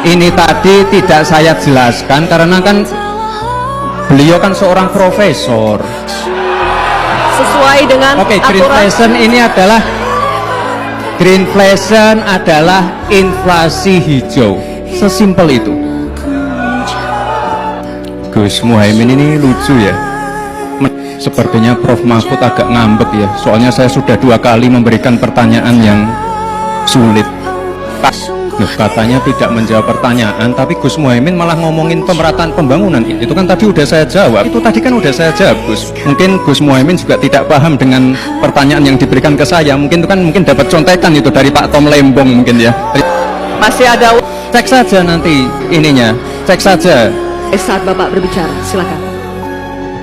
ini tadi tidak saya jelaskan karena kan beliau kan seorang profesor. Sesuai dengan Greenflation ini adalah Greenflation adalah inflasi hijau. Sesimpel itu. Gus Muhaimin ini lucu ya. Sepertinya Prof Mahfud agak ngambek ya. Soalnya saya sudah 2 kali memberikan pertanyaan yang sulit. Katanya tidak menjawab pertanyaan, tapi Gus Muhaimin malah ngomongin pemerataan pembangunan. Itu kan tadi udah saya jawab. Itu tadi kan udah saya jawab, Gus. Mungkin Gus Muhaimin juga tidak paham dengan pertanyaan yang diberikan ke saya. Mungkin itu kan dapat contekan itu dari Pak Tom Lembong mungkin ya. Masih ada. Cek saja nanti ininya. Cek saja. Saat Bapak berbicara, silakan.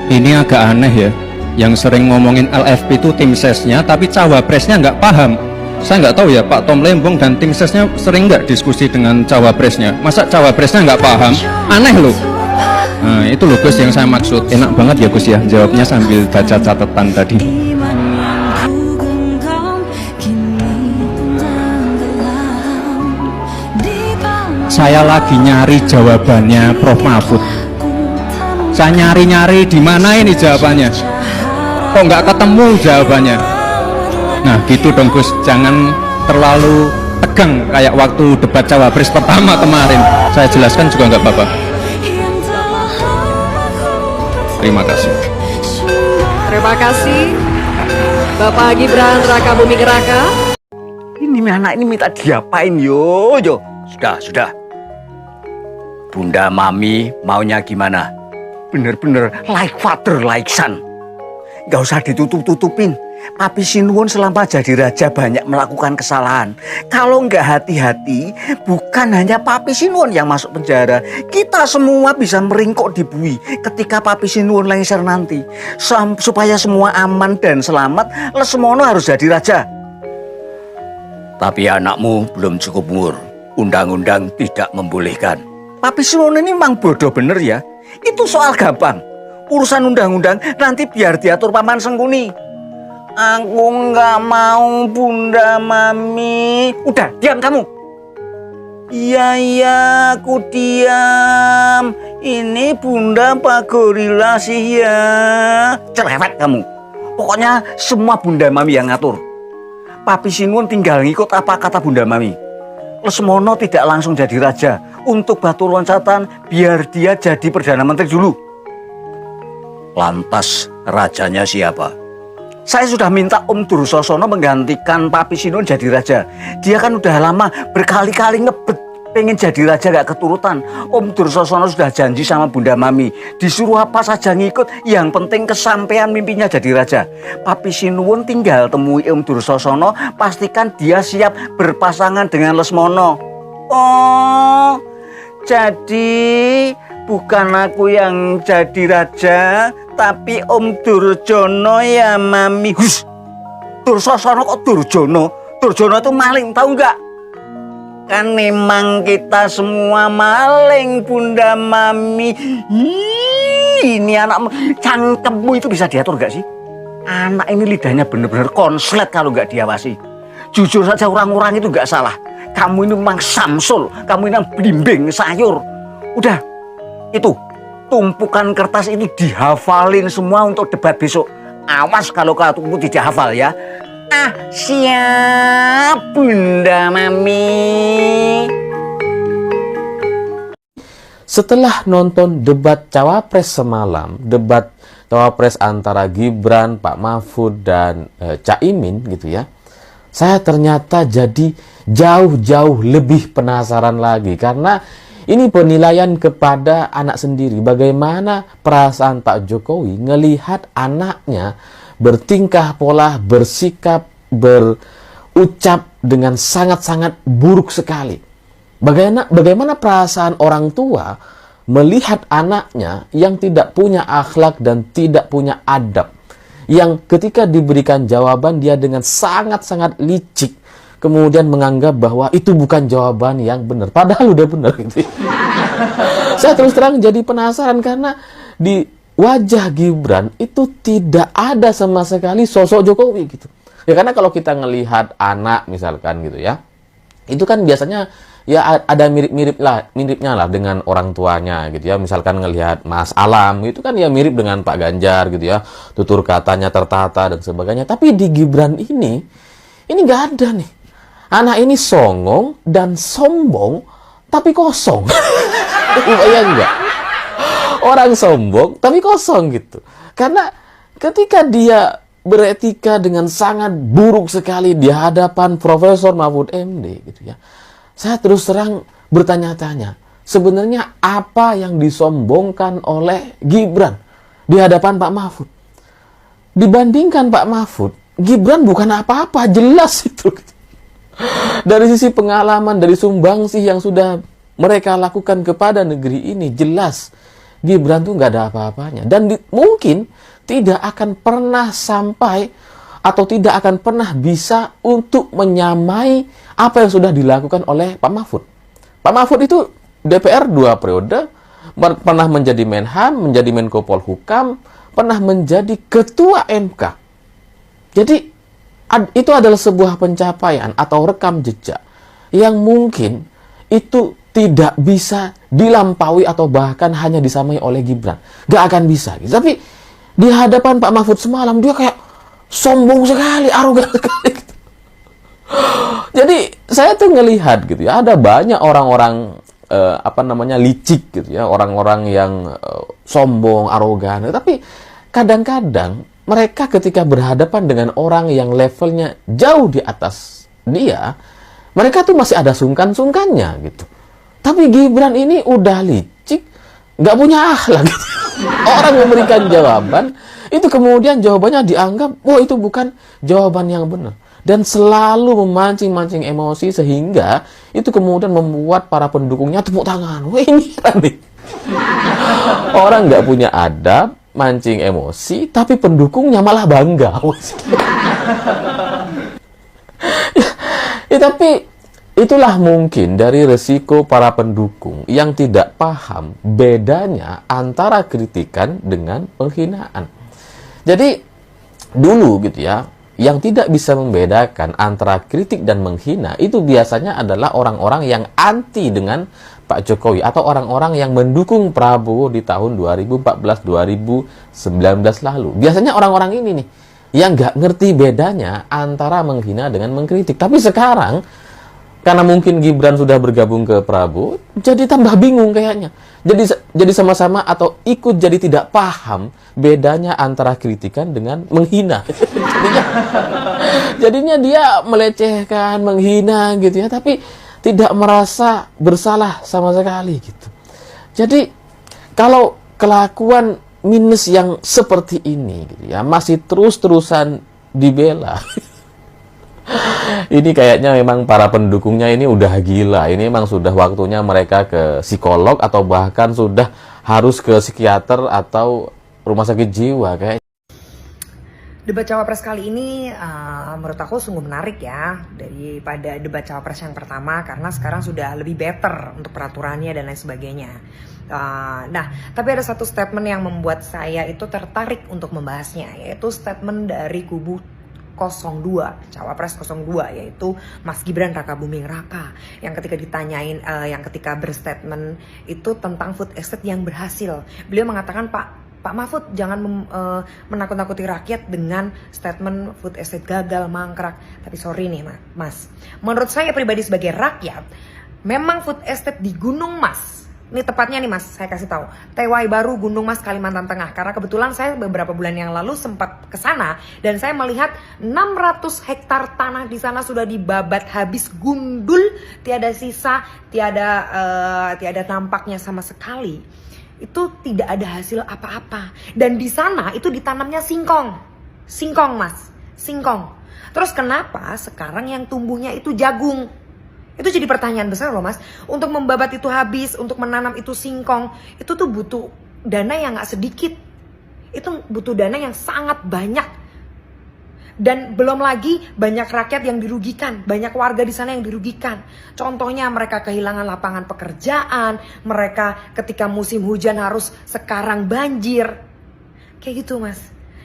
Ini agak aneh ya. Yang sering ngomongin LFP itu tim sesnya, tapi cawapresnya nggak paham. Saya nggak tahu ya, Pak Tom Lembong dan tim sesnya sering nggak diskusi dengan cawapresnya. Masa cawapresnya nggak paham? Aneh loh. Nah itu loh Gus yang saya maksud. Enak banget ya Gus ya, jawabnya sambil baca catatan tadi. Saya lagi nyari jawabannya Prof Mahfud. Saya nyari-nyari di mana ini jawabannya. Kok nggak ketemu jawabannya? Nah gitu dong Gus, jangan terlalu tegang kayak waktu debat cawapres pertama kemarin. Saya jelaskan juga nggak apa-apa. Terima kasih. Terima kasih Bapak Gibran Rakabuming Raka. Ini anak ini minta diapain yo. Sudah. Bunda Mami maunya gimana? Bener-bener like father like son. Gak usah ditutup-tutupin. Papi Sinuwun selama jadi raja banyak melakukan kesalahan. Kalau nggak hati-hati, bukan hanya Papi Sinuwun yang masuk penjara. Kita semua bisa meringkuk di bui ketika Papi Sinuwun lengser nanti. Supaya semua aman dan selamat, Lesmono harus jadi raja. Tapi anakmu belum cukup umur. Undang-undang tidak membolehkan. Papi Sinuwun ini memang bodoh bener ya. Itu soal gampang. Urusan undang-undang nanti biar diatur Paman Sengkuni. Aku nggak mau Bunda Mami. Udah, diam kamu. Iya, aku diam. Ini Bunda Pak Gorila sih ya. Cerewet kamu. Pokoknya semua Bunda Mami yang ngatur. Papi Sinuwun tinggal ngikut apa kata Bunda Mami. Lesmono tidak langsung jadi raja. Untuk batu loncatan biar dia jadi Perdana Menteri dulu. Lantas rajanya siapa? Saya sudah minta Om Dursosono menggantikan Papi Sinuwun jadi raja. Dia kan udah lama berkali-kali ngebet pengen jadi raja gak keturutan. Om Dursosono sudah janji sama Bunda Mami. Disuruh apa saja ngikut. Yang penting kesampaian mimpinya jadi raja. Papi Sinuwun tinggal temui Om Dursosono. Pastikan dia siap berpasangan dengan Lesmono. Oh, jadi bukan aku yang jadi raja, tapi Om Durjono ya Mami. Hus, Dursosono kok Durjono? Durjono itu maling, tahu nggak? Kan memang kita semua maling, Bunda Mami. Ini anak cangkemmu itu bisa diatur nggak sih? Anak ini lidahnya bener-bener konslet kalau nggak diawasi. Jujur saja orang-orang itu nggak salah. Kamu ini memang samsul, kamu ini blimbing sayur. Udah, itu tumpukan kertas itu dihafalin semua untuk debat besok. Awas kalau kamu tidak hafal ya. Ah, siap Bunda Mami. Setelah nonton debat cawapres semalam, debat cawapres antara Gibran, Pak Mahfud, dan Caimin gitu ya, saya ternyata jadi jauh-jauh lebih penasaran lagi. Karena ini penilaian kepada anak sendiri. Bagaimana perasaan Pak Jokowi ngelihat anaknya bertingkah pola, bersikap, berucap dengan sangat-sangat buruk sekali. Bagaimana perasaan orang tua melihat anaknya yang tidak punya akhlak dan tidak punya adab. Yang ketika diberikan jawaban dia dengan sangat-sangat licik. Kemudian menganggap bahwa itu bukan jawaban yang benar. Padahal udah benar gitu. Saya terus terang jadi penasaran karena di wajah Gibran itu tidak ada sama sekali sosok Jokowi gitu. Ya karena kalau kita ngelihat anak misalkan gitu ya, itu kan biasanya ya ada miripnya lah dengan orang tuanya gitu ya. Misalkan ngelihat Mas Alam itu kan ya mirip dengan Pak Ganjar gitu ya, tutur katanya tertata dan sebagainya. Tapi di Gibran ini nggak ada nih. Anak ini songong dan sombong tapi kosong. Bayang nggak? Orang sombong tapi kosong gitu. Karena ketika dia beretika dengan sangat buruk sekali di hadapan Profesor Mahfud MD gitu ya, saya terus terang bertanya-tanya, sebenarnya apa yang disombongkan oleh Gibran di hadapan Pak Mahfud? Dibandingkan Pak Mahfud, Gibran bukan apa-apa, jelas itu. Dari sisi pengalaman, dari sumbangsih yang sudah mereka lakukan kepada negeri ini, jelas Gibran tuh nggak ada apa-apanya. Dan mungkin tidak akan pernah sampai atau tidak akan pernah bisa untuk menyamai apa yang sudah dilakukan oleh Pak Mahfud. Pak Mahfud itu DPR 2 periode, pernah menjadi Menhan, menjadi Menko Polhukam, pernah menjadi Ketua MK. Jadi itu adalah sebuah pencapaian atau rekam jejak yang mungkin itu tidak bisa dilampaui atau bahkan hanya disamai oleh Gibran. Gak akan bisa. Tapi di hadapan Pak Mahfud semalam dia kayak sombong sekali, arogan sekali. Gitu. Jadi saya tuh ngelihat gitu ya, ada banyak orang-orang licik gitu ya, orang-orang yang sombong, arogan. Tapi kadang-kadang mereka ketika berhadapan dengan orang yang levelnya jauh di atas dia, mereka tuh masih ada sungkan-sungkannya gitu. Tapi Gibran ini udah licik, nggak punya akhlak. Gitu. Orang memberikan jawaban, itu kemudian jawabannya dianggap, wah itu bukan jawaban yang benar. Dan selalu memancing-mancing emosi sehingga itu kemudian membuat para pendukungnya tepuk tangan. Wah ini nih. Orang nggak punya adab, mancing emosi, tapi pendukungnya malah bangga. Tapi itulah mungkin dari resiko para pendukung yang tidak paham bedanya antara kritikan dengan penghinaan. Jadi dulu gitu ya, yang tidak bisa membedakan antara kritik dan menghina itu biasanya adalah orang-orang yang anti dengan Pak Jokowi atau orang-orang yang mendukung Prabowo di tahun 2014-2019 lalu. Biasanya orang-orang ini nih yang nggak ngerti bedanya antara menghina dengan mengkritik. Tapi sekarang karena mungkin Gibran sudah bergabung ke Prabowo, jadi tambah bingung kayaknya. Jadi sama-sama atau ikut jadi tidak paham bedanya antara kritikan dengan menghina. Jadinya dia melecehkan, menghina gitu ya, tapi tidak merasa bersalah sama sekali gitu. Jadi kalau kelakuan minus yang seperti ini gitu ya masih terus-terusan dibela. Ini kayaknya memang para pendukungnya ini udah gila. Ini memang sudah waktunya mereka ke psikolog atau bahkan sudah harus ke psikiater atau rumah sakit jiwa kayak. Debat Cawapres kali ini menurut aku sungguh menarik ya daripada debat Cawapres yang pertama karena sekarang sudah lebih better untuk peraturannya dan lain sebagainya. Tapi ada satu statement yang membuat saya itu tertarik untuk membahasnya, yaitu statement dari kubu 02, Cawapres 02, yaitu Mas Gibran Rakabuming Raka yang ketika ditanyain, yang ketika berstatement itu tentang food estate yang berhasil, beliau mengatakan Pak Mahfud jangan menakut-nakuti rakyat dengan statement food estate gagal, mangkrak. Tapi sorry nih Mas, menurut saya pribadi sebagai rakyat, memang food estate di Gunung Mas, ini tepatnya nih Mas, saya kasih tahu, TWI Baru Gunung Mas Kalimantan Tengah, karena kebetulan saya beberapa bulan yang lalu sempat ke sana dan saya melihat 600 hektar tanah di sana sudah dibabat habis gundul, tiada sisa, tiada nampaknya sama sekali. Itu tidak ada hasil apa-apa. Dan di sana itu ditanamnya singkong. Singkong Mas, singkong. Terus kenapa sekarang yang tumbuhnya itu jagung? Itu jadi pertanyaan besar loh Mas. Untuk membabat itu habis, untuk menanam itu singkong, itu tuh butuh dana yang gak sedikit. Itu butuh dana yang sangat banyak. Dan belum lagi banyak rakyat yang dirugikan, banyak warga di sana yang dirugikan. Contohnya mereka kehilangan lapangan pekerjaan, mereka ketika musim hujan harus sekarang banjir. Kayak gitu Mas.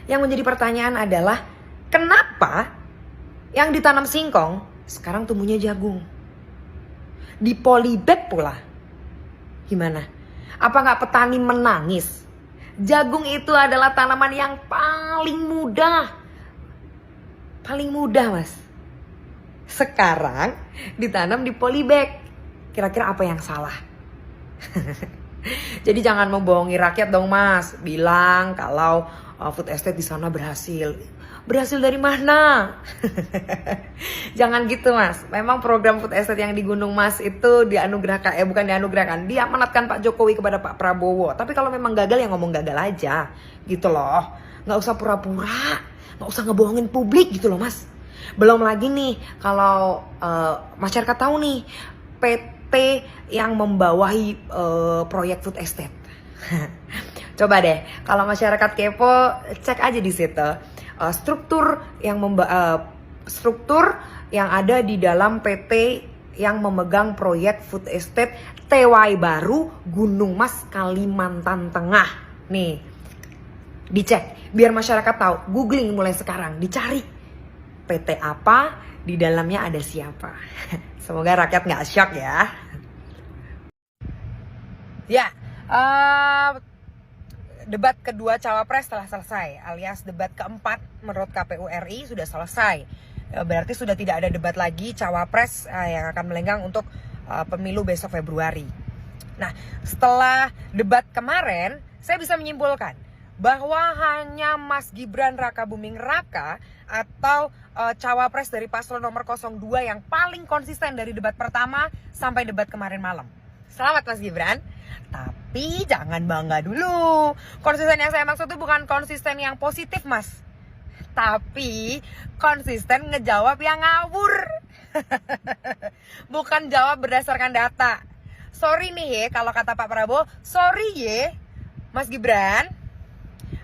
Yang menjadi pertanyaan adalah, kenapa yang ditanam singkong sekarang tumbuhnya jagung? di polybag pula. Gimana? Apa nggak petani menangis? Jagung itu adalah tanaman yang paling mudah. Paling mudah, Mas. Sekarang ditanam di polybag. Kira-kira apa yang salah? Jadi jangan membohongi rakyat dong, Mas. Bilang kalau food estate di sana berhasil. Berhasil dari mana? Jangan gitu, Mas. Memang program food estate yang di Gunung Mas itu dianugerahkan, bukan dianugerahkan, diamanatkan Pak Jokowi kepada Pak Prabowo. Tapi kalau memang gagal ya ngomong gagal aja, gitu loh. Nggak usah pura-pura, nggak usah ngebohongin publik gitu loh, Mas. Belum lagi nih, kalau masyarakat tahu nih, PT yang membawahi proyek food estate. Coba deh, kalau masyarakat kepo, cek aja di situ. Struktur yang ada di dalam PT yang memegang proyek food estate TWI Baru Gunung Mas Kalimantan Tengah. Nih, dicek biar masyarakat tahu. Googling mulai sekarang, dicari PT apa, di dalamnya ada siapa. Semoga rakyat nggak shock ya. Ya, debat kedua Cawapres telah selesai, alias debat keempat menurut KPU RI sudah selesai. Berarti sudah tidak ada debat lagi Cawapres yang akan melenggang untuk pemilu besok Februari. Nah, setelah debat kemarin, saya bisa menyimpulkan bahwa hanya Mas Gibran Rakabuming Raka atau Cawapres dari paslon nomor 02 yang paling konsisten dari debat pertama sampai debat kemarin malam. Selamat Mas Gibran. Tapi jangan bangga dulu. Konsisten yang saya maksud itu bukan konsisten yang positif, Mas. Tapi konsisten ngejawab yang ngawur. Bukan jawab berdasarkan data. Sorry nih ya, kalau kata Pak Prabowo, sorry ya Mas Gibran.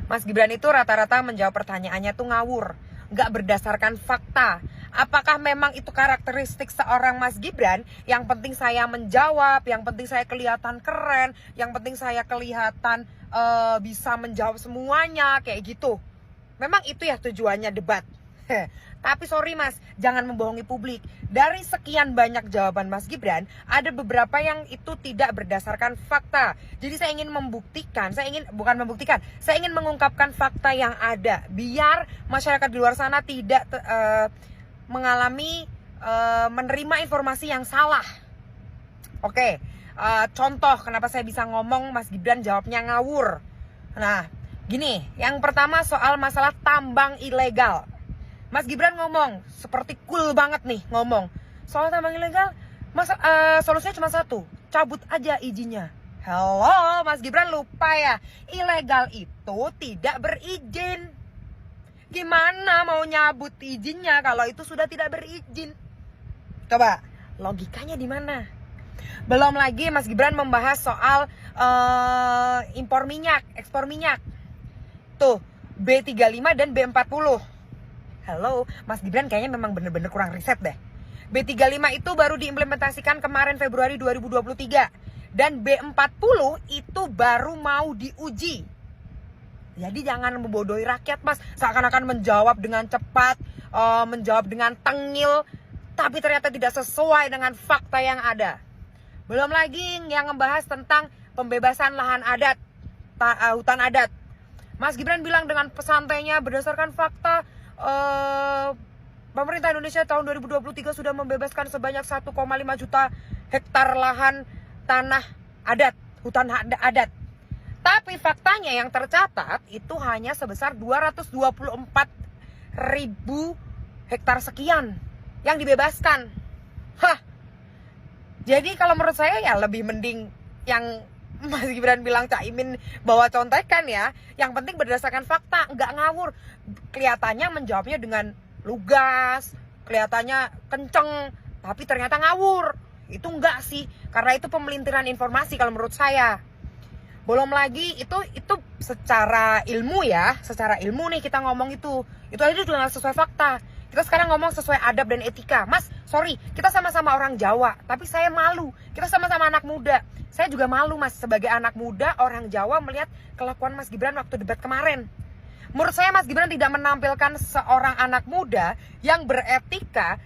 Mas Gibran itu rata-rata menjawab pertanyaannya tuh ngawur, nggak berdasarkan fakta. Apakah memang itu karakteristik seorang Mas Gibran? Yang penting saya menjawab, yang penting saya kelihatan keren, yang penting saya kelihatan bisa menjawab semuanya, kayak gitu. Memang itu ya tujuannya debat. Tapi sorry Mas, jangan membohongi publik. Dari sekian banyak jawaban Mas Gibran, ada beberapa yang itu tidak berdasarkan fakta. Jadi saya ingin membuktikan, saya ingin mengungkapkan fakta yang ada. Biar masyarakat di luar sana tidak mengalami menerima informasi yang salah. Oke, contoh kenapa saya bisa ngomong Mas Gibran jawabnya ngawur. Nah, gini, yang pertama soal masalah tambang ilegal. Mas Gibran ngomong, seperti cool banget nih ngomong. Soal tambang ilegal, solusinya cuma satu, cabut aja izinnya. Hello, Mas Gibran lupa ya, ilegal itu tidak berizin. Gimana mau nyabut izinnya kalau itu sudah tidak berizin? Coba, logikanya di mana? Belum lagi Mas Gibran membahas soal impor minyak, ekspor minyak. Tuh, B35 dan B40. Halo, Mas Gibran kayaknya memang bener-bener kurang riset deh. B35 itu baru diimplementasikan kemarin Februari 2023. Dan B40 itu baru mau diuji. Jadi jangan membodohi rakyat, Mas. Seakan-akan menjawab dengan cepat, menjawab dengan tengil, tapi ternyata tidak sesuai dengan fakta yang ada. Belum lagi yang membahas tentang pembebasan lahan adat, hutan adat. Mas Gibran bilang dengan pesantainya berdasarkan fakta, pemerintah Indonesia tahun 2023 sudah membebaskan sebanyak 1,5 juta hektar lahan tanah adat, hutan adat. Tapi faktanya yang tercatat itu hanya sebesar 224.000 hektar sekian yang dibebaskan. Hah. Jadi kalau menurut saya ya lebih mending yang Mas Gibran bilang Caimin bawa contekan ya. Yang penting berdasarkan fakta, nggak ngawur. Kelihatannya menjawabnya dengan lugas, kelihatannya kenceng, tapi ternyata ngawur. Itu enggak sih, karena itu pemelintiran informasi kalau menurut saya. Belum lagi itu secara ilmu ya, secara ilmu nih kita ngomong itu aja juga nggak sesuai fakta. Kita sekarang ngomong sesuai adab dan etika. Mas, sorry, kita sama-sama orang Jawa, tapi saya malu. Kita sama-sama anak muda. Saya juga malu, Mas, sebagai anak muda orang Jawa melihat kelakuan Mas Gibran waktu debat kemarin. Menurut saya Mas Gibran tidak menampilkan seorang anak muda yang beretika,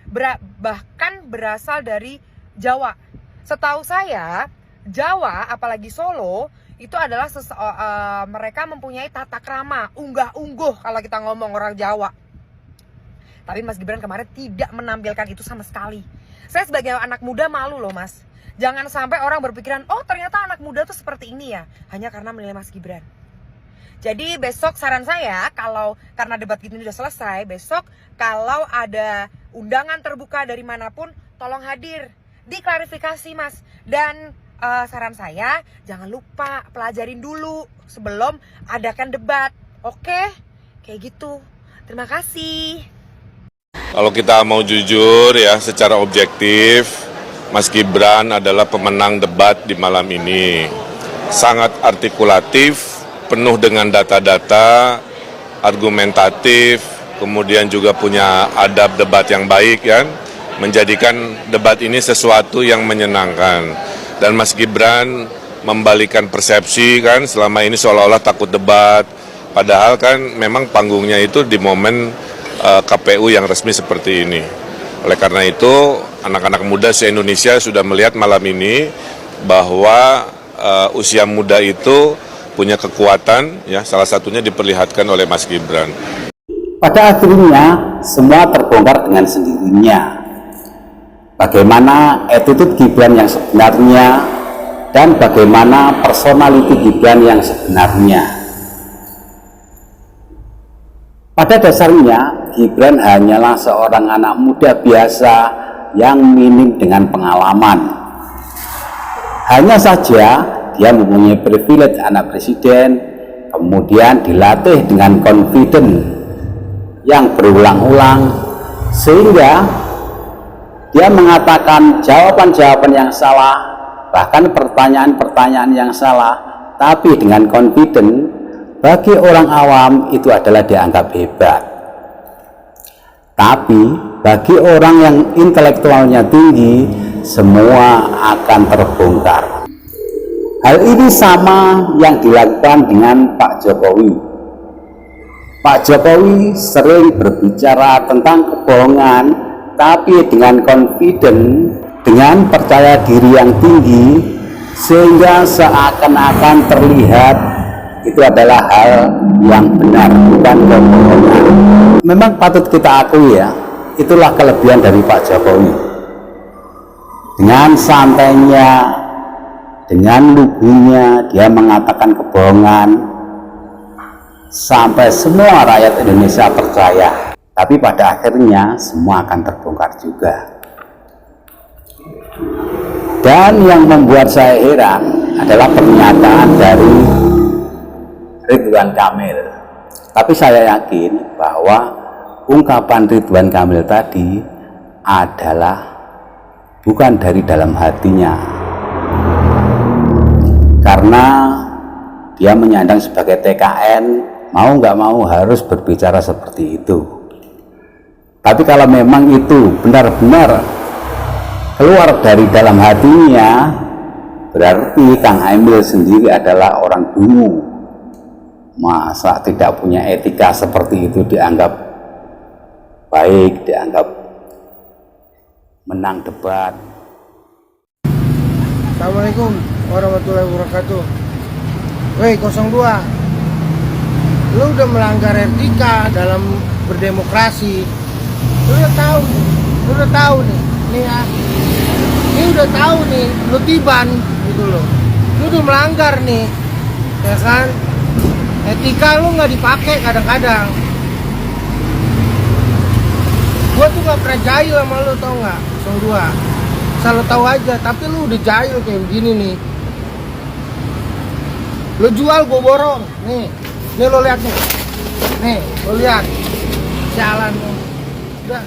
bahkan berasal dari Jawa. Setahu saya, Jawa, apalagi Solo, itu adalah mereka mempunyai tata krama, unggah-ungguh kalau kita ngomong orang Jawa. Tapi Mas Gibran kemarin tidak menampilkan itu sama sekali. Saya sebagai anak muda malu loh Mas. Jangan sampai orang berpikiran, oh ternyata anak muda tuh seperti ini ya, hanya karena menilai Mas Gibran. Jadi besok saran saya, karena debat ini udah selesai, besok kalau ada undangan terbuka dari manapun, tolong hadir, diklarifikasi Mas. Dan saran saya, jangan lupa pelajarin dulu sebelum adakan debat. Oke? Kayak gitu. Terima kasih. Kalau kita mau jujur ya, secara objektif, Mas Gibran adalah pemenang debat di malam ini. Sangat artikulatif, penuh dengan data-data, argumentatif, kemudian juga punya adab debat yang baik ya, menjadikan debat ini sesuatu yang menyenangkan. Dan Mas Gibran membalikan persepsi kan, selama ini seolah-olah takut debat, padahal kan memang panggungnya itu di momen KPU yang resmi seperti ini. Oleh karena itu, anak-anak muda se-Indonesia sudah melihat malam ini bahwa usia muda itu punya kekuatan, ya salah satunya diperlihatkan oleh Mas Gibran. Pada akhirnya, semua terbongkar dengan sendirinya. Bagaimana attitude Gibran yang sebenarnya dan bagaimana personality Gibran yang sebenarnya. Pada dasarnya, Gibran hanyalah seorang anak muda biasa yang minim dengan pengalaman. Hanya saja, dia mempunyai privilege anak presiden, kemudian dilatih dengan confident yang berulang-ulang, sehingga dia mengatakan jawaban-jawaban yang salah, bahkan pertanyaan-pertanyaan yang salah, tapi dengan confident. Bagi orang awam itu adalah dianggap hebat. Tapi bagi orang yang intelektualnya tinggi, semua akan terbongkar. Hal ini sama yang dilakukan dengan Pak Jokowi. Pak Jokowi sering berbicara tentang kebohongan, tapi dengan confident, dengan percaya diri yang tinggi, sehingga seakan-akan terlihat itu adalah hal yang benar, bukan kebohongan. Memang patut kita akui ya, itulah kelebihan dari Pak Jokowi. Dengan santainya, dengan lugunya, dia mengatakan kebohongan, sampai semua rakyat Indonesia percaya. Tapi pada akhirnya semua akan terbongkar juga. Dan yang membuat saya heran adalah pernyataan dari Ridwan Kamil. Tapi saya yakin bahwa ungkapan Ridwan Kamil tadi adalah bukan dari dalam hatinya, karena dia menyandang sebagai TKN, mau nggak mau harus berbicara seperti itu. Tapi kalau memang itu benar-benar keluar dari dalam hatinya, berarti Kang Emil sendiri adalah orang dungu. Masa tidak punya etika seperti itu dianggap baik, dianggap menang debat. Assalamualaikum warahmatullahi wabarakatuh. Woi 02, lu udah melanggar etika dalam berdemokrasi. Lu udah tahu nih ya. Ini udah tahu nih, lu tiban gitu loh. Lu udah melanggar nih, ya kan? Etika lu nggak dipakai kadang-kadang. Gua tuh nggak pernah jahil sama lu, tau nggak? 02. Selalu tahu aja, tapi lu udah jahil kayak begini nih. Lu jual, gua borong. Nih lo lihat nih. Nih, lo lihat. Jalan nih. Udah.